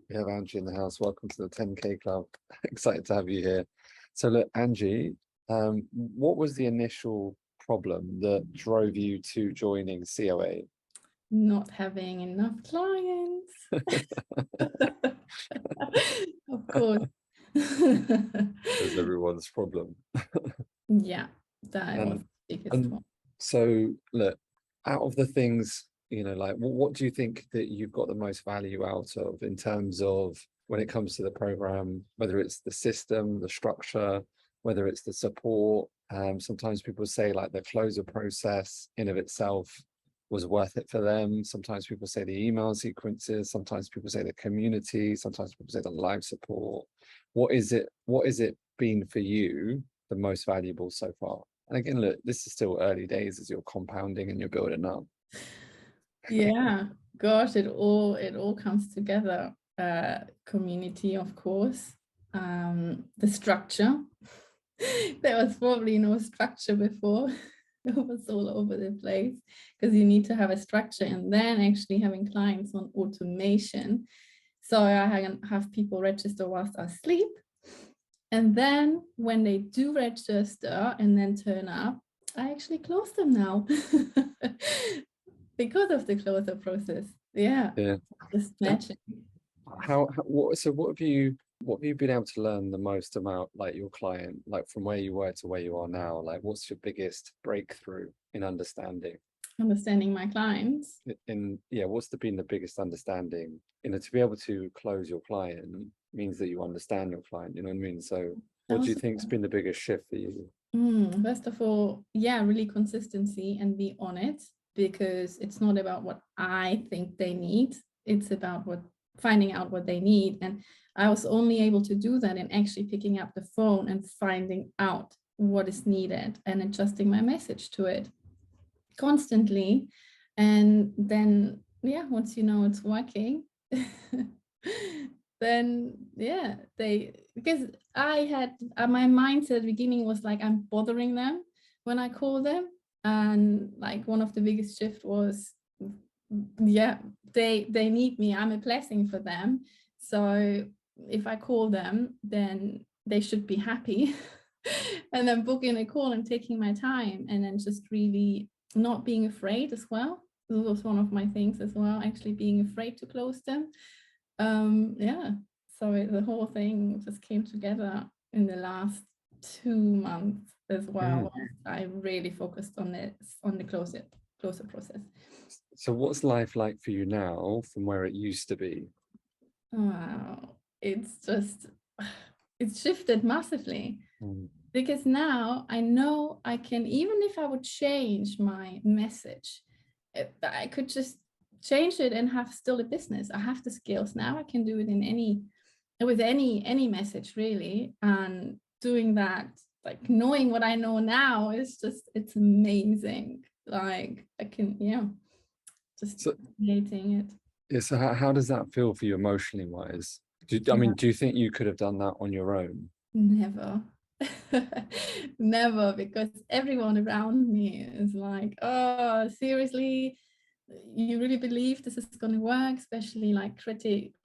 We have Angie in the house. Welcome to the 10K Club. Excited to have you here. So look, Angie, what was the initial problem that drove you to joining COA? Not having enough clients. Of course. That's everyone's problem. Yeah, that was And the biggest and one. so look, out of the things, like what do you think that you've got the most value out of in terms of when it comes to the program, whether it's the system, the structure, whether it's the support? Sometimes people say like the closer process in of itself was worth it for them. Sometimes people say the email sequences, sometimes people say the community, sometimes people say the live support. What is it been for you the most valuable so far? And again, look, this is still early days as you're compounding and you're building up. Yeah, gosh, it all comes together. Community, of course. The structure. There was probably no structure before. It was all over the place because you need to have a structure and then actually having clients on automation. So I have people register whilst I sleep. And then when they do register and then turn up, I actually close them now because of the closer process. Yeah, Yeah. just And magic. what have you been able to learn the most about like your client, like from where you were to where you are now? Like what's your biggest breakthrough in understanding? Understanding my clients. What's been the biggest understanding? To be able to close your client means that you understand your client, you know what I mean? So what do you Also, think's been the biggest shift for you? first of all, yeah, really consistency and be on it because it's not about what I think they need. It's about finding out what they need. And I was only able to do that in actually picking up the phone and finding out what is needed and adjusting my message to it constantly. And then, yeah, once you know it's working, then yeah, because I had my mindset at the beginning was like I'm bothering them when I call them. And like one of the biggest shift was, yeah, they need me. I'm a blessing for them. So if I call them, then they should be happy. And then booking a call and taking my time and then just really not being afraid as well. This was one of my things as well, actually being afraid to close them. Yeah, so the whole thing just came together in the last 2 months as well. Mm. I really focused on the closer process. So what's life like for you now from where it used to be? Wow, it's just it's shifted massively Mm. because now I know I can, even if I would change my message, I could just change it and have still a business. I have the skills now. I can do it in any message really, and doing that, like knowing what I know now is just it's amazing. Like I can, yeah, just So, creating it. yeah, so how does that feel for you emotionally wise? I mean, do you think you could have done that on your own? Never. Never, because everyone around me is like, oh, seriously, you really believe this is going to work? Especially like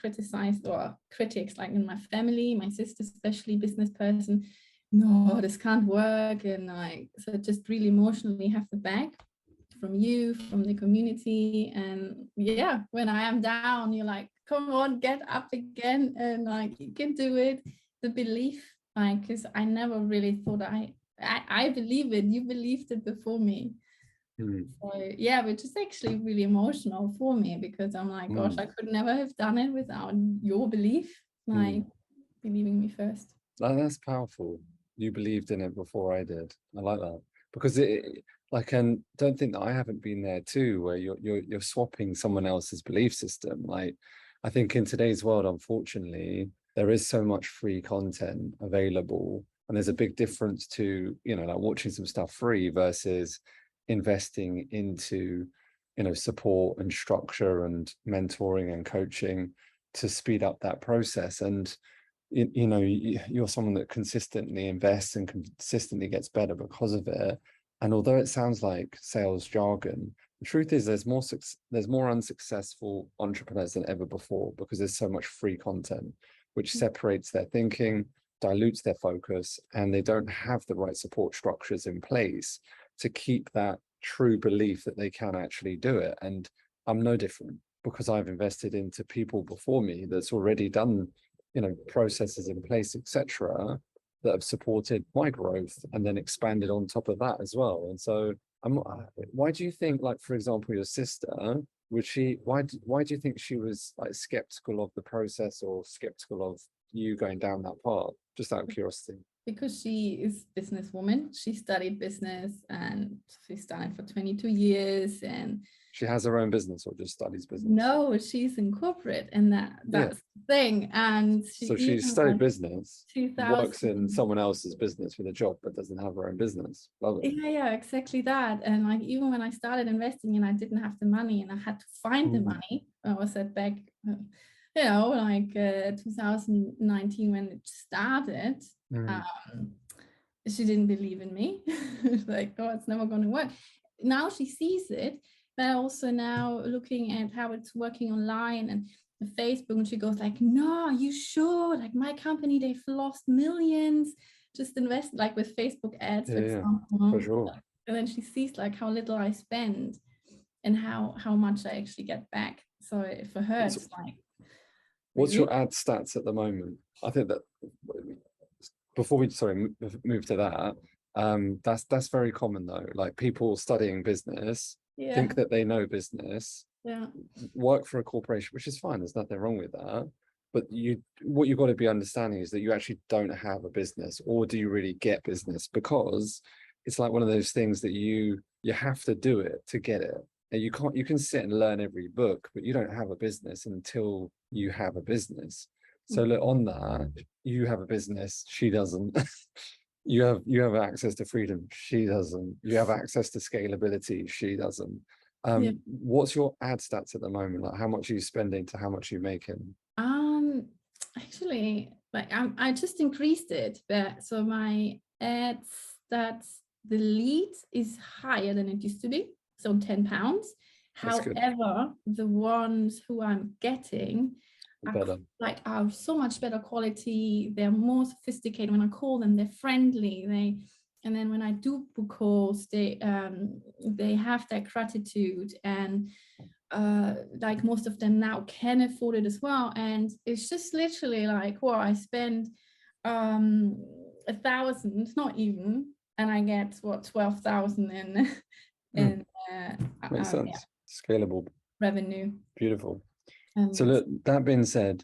criticized or critics, like in my family, my sister, especially business person. No, this can't work. And like, so just really emotionally have the back from you, from the community. And yeah, when I am down, you're like, come on, get up again. And like, you can do it. The belief, like, because I never really thought I believe it. You believed it before me. Mm. So yeah, which is actually really emotional for me because I'm like, gosh, Mm. I could never have done it without your belief, like Mm. believing me first. That's powerful. You believed in it before I did. I like that because like, and don't think that I haven't been there too, where you're swapping someone else's belief system. Like, I think in today's world, unfortunately, there is so much free content available, and there's a big difference to like watching some stuff free versus investing into support and structure and mentoring and coaching to speed up that process. And you're someone that consistently invests and consistently gets better because of it. And although it sounds like sales jargon, The truth is there's more unsuccessful entrepreneurs than ever before because there's so much free content, which separates their thinking, dilutes their focus, and they don't have the right support structures in place to keep that true belief that they can actually do it. And I'm no different because I've invested into people before me that's already done, processes in place, etc., that have supported my growth and then expanded on top of that as well. And so why do you think, like, for example, your sister, why do you think she was like skeptical of the process or skeptical of you going down that path? Just out of curiosity. Because she is a businesswoman. She studied business and she's done it for 22 years. And she has her own business or just studies business? No, she's in corporate, and that's the thing. And she studied business, works in someone else's business with a job, but doesn't have her own business. Love it. Yeah, exactly that. And like, even when I started investing and I didn't have the money and I had to find the money, I was at back, 2019 when it started. She didn't believe in me. Like, oh, it's never going to work. Now she sees it, but also now looking at how it's working online and Facebook, and she goes like, no, you should. Like, my company, they've lost millions just invest, like with Facebook ads, for example. For sure. And then she sees like how little I spend and how much I actually get back. So for her, it's like, what's your ad stats at the moment? I think that before we move to that, that's very common though. Like, people studying business think that they know business, work for a corporation, which is fine. There's nothing wrong with that. But what you've got to be understanding is that you actually don't have a business, or do you really get business? Because it's like one of those things that you have to do it to get it. And you can sit and learn every book, but you don't have a business until you have a business. So look, on that, you have a business, she doesn't. You have access to freedom, she doesn't. You have access to scalability, she doesn't. What's your ad stats at the moment? Like, how much are you spending to how much are you making? Actually, like, I just increased it, but so my ad stats, the lead is higher than it used to be, so £10. However, the ones who I'm getting are so much better quality. They're more sophisticated. When I call them, they're friendly. And then when I do book calls, they have that gratitude, and like, most of them now can afford it as well. And it's just literally like, well, I spend 1,000, not even, and I get 12,000 in makes sense. Scalable revenue. Beautiful. So look, that being said,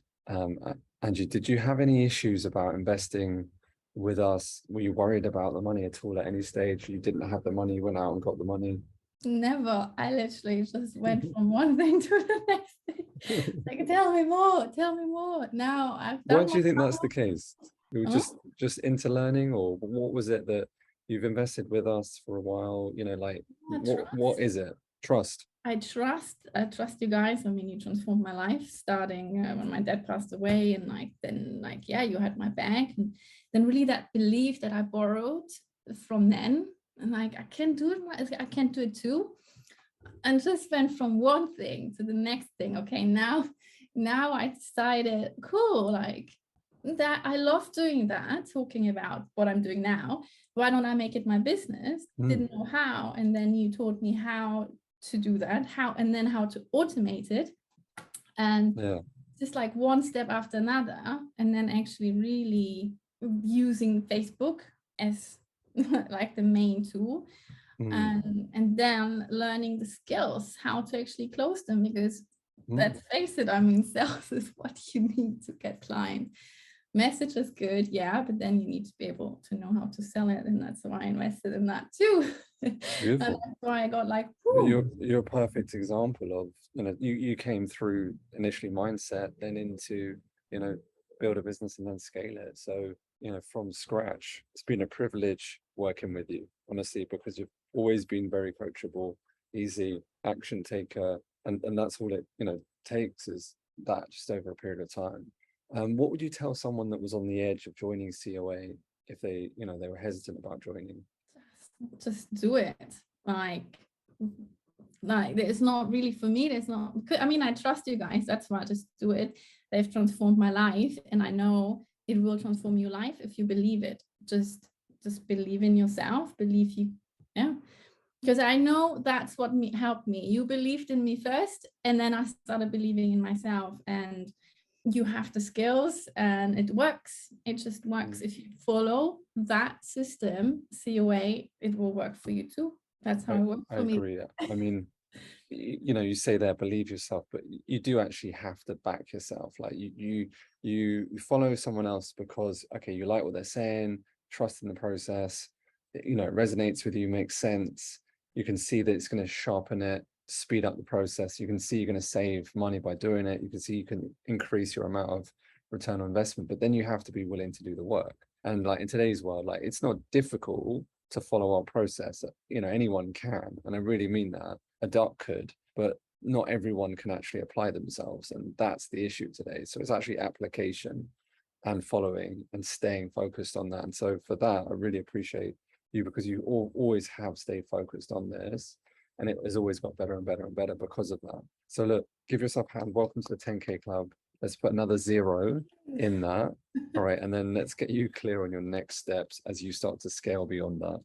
Angie, did you have any issues about investing with us? Were you worried about the money at all at any stage? You didn't have the money, you went out and got the money? Never. I literally just went from one thing to the next thing. Like, tell me more. Now I've done. Why do you think that's the case? You were just into learning, or what was it that you've invested with us for a while? What is it? Trust. I trust you guys. I mean, you transformed my life, starting when my dad passed away, and you had my back, and then really that belief that I borrowed from then, and like, I can do it. I can do it too, and just went from one thing to the next thing. Okay, now I decided, cool, like, that I love doing that, talking about what I'm doing now. Why don't I make it my business? Didn't know how, and then you taught me how to do that, how to automate it, and just like one step after another, and then actually really using Facebook as like the main tool, and then learning the skills, how to actually close them, because let's face it, I mean, sales is what you need to get clients. Message is good, but then you need to be able to know how to sell it, and that's why I invested in that too. And that's why I got like, you're a perfect example of, you came through initially mindset, then into, build a business and then scale it. So, from scratch, it's been a privilege working with you, honestly, because you've always been very coachable, easy, action taker, and that's all it takes, is that, just over a period of time. What would you tell someone that was on the edge of joining COA if they were hesitant about joining? Just do it. Like, like it's not really for me. There's not, I mean, I trust you guys, that's why I just do it. They've transformed my life, and I know it will transform your life if you believe it. Just believe in yourself, believe you, yeah, because I know that's what helped me. You believed in me first, and then I started believing in myself, and you have the skills, and it works. It just works. If you follow that system, COA, it will work for you too. That's how it works I for me. agree. I mean, you know, you say there, believe yourself, but you do actually have to back yourself. Like you follow someone else because, okay, you like what they're saying, trust in the process, you know, it resonates with you, makes sense. You can see that it's going to sharpen it, speed up the process. You can see you're going to save money by doing it. You can see you can increase your amount of return on investment, but then you have to be willing to do the work. And like in today's world, like it's not difficult to follow our process. You know, anyone can, and I really mean that. A duck could, but not everyone can actually apply themselves, and that's the issue today. So it's actually application and following and staying focused on that. And so for that, I really appreciate you, because you always have stayed focused on this, and it has always got better and better and better because of that. So look, give yourself a hand. Welcome to the 10K club. Let's put another 0 in that. All right, and then let's get you clear on your next steps as you start to scale beyond that.